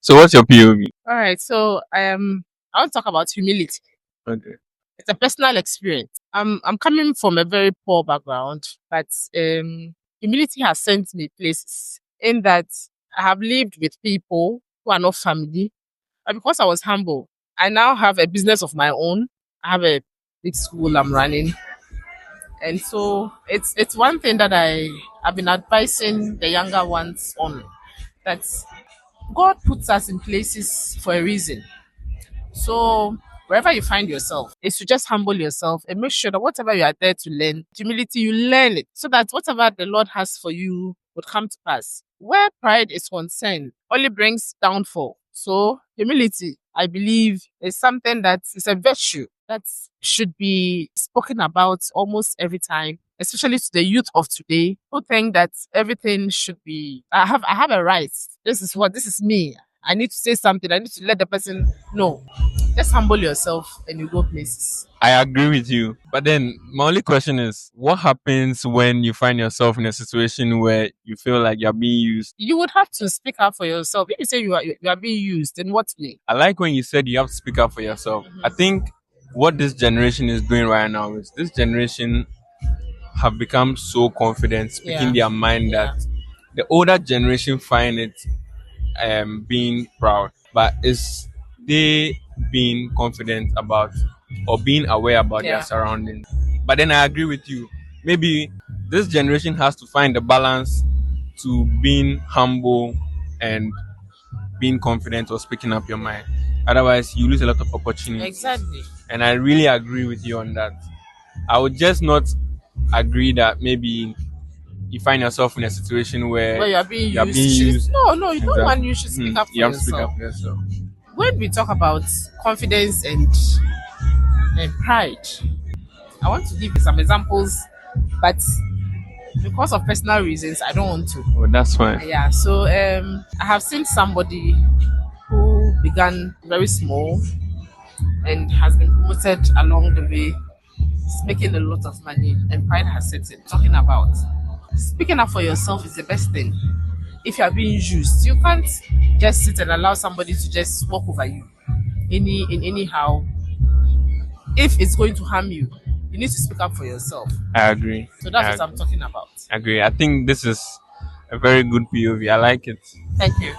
So what's your POV? All right, so I want to talk about humility. Okay. It's a personal experience. I'm coming from a very poor background, but humility has sent me places in that I have lived with people who are not family. And because I was humble, I now have a business of my own. I have a big school I'm running. And so it's one thing that I've been advising the younger ones on, that God puts us in places for a reason. So wherever you find yourself, is to just humble yourself and make sure that whatever you are there to learn, humility, you learn it so that whatever the Lord has for you would come to pass. Where pride is concerned, only brings downfall. So humility, I believe, is something that is a virtue that should be spoken about almost every time, especially to the youth of today who think that everything should be I have a right. This is me. I need to say something. I need to let the person know. Just humble yourself and you go places. I agree with you. But then my only question is what happens when you find yourself in a situation where you feel like you're being used? You would have to speak up for yourself. If you say you are being used, in what way? I like when you said you have to speak up for yourself. I think what this generation is doing right now is this generation have become so confident speaking Yeah. their mind Yeah. that the older generation find it being proud, but it's they being confident about or being aware about their Yeah. surroundings. But then I agree with you. Maybe this generation has to find the balance to being humble and being confident or speaking up your mind. Otherwise, you lose a lot of opportunities. Exactly. And I really agree with you on that. I would just not agree that maybe you find yourself in a situation Where where you are being you are used. being used. No, you don't want Exactly. you should speak up for You have to speak yourself. up for yourself. When we talk about confidence and pride, I want to give you some examples, but because of personal reasons, I don't want to. Oh, that's fine. Yeah, so I have seen somebody who began very small and has been promoted along the way. He's making a lot of money, and pride has set in. Talking about speaking up for yourself is the best thing. If you are being used, you can't just sit and allow somebody to just walk over you anyhow. If it's going to harm you, you need to speak up for yourself. I agree. So that's I what I'm agree. talking about. I agree. I think this is a very good POV. I like it. Thank you.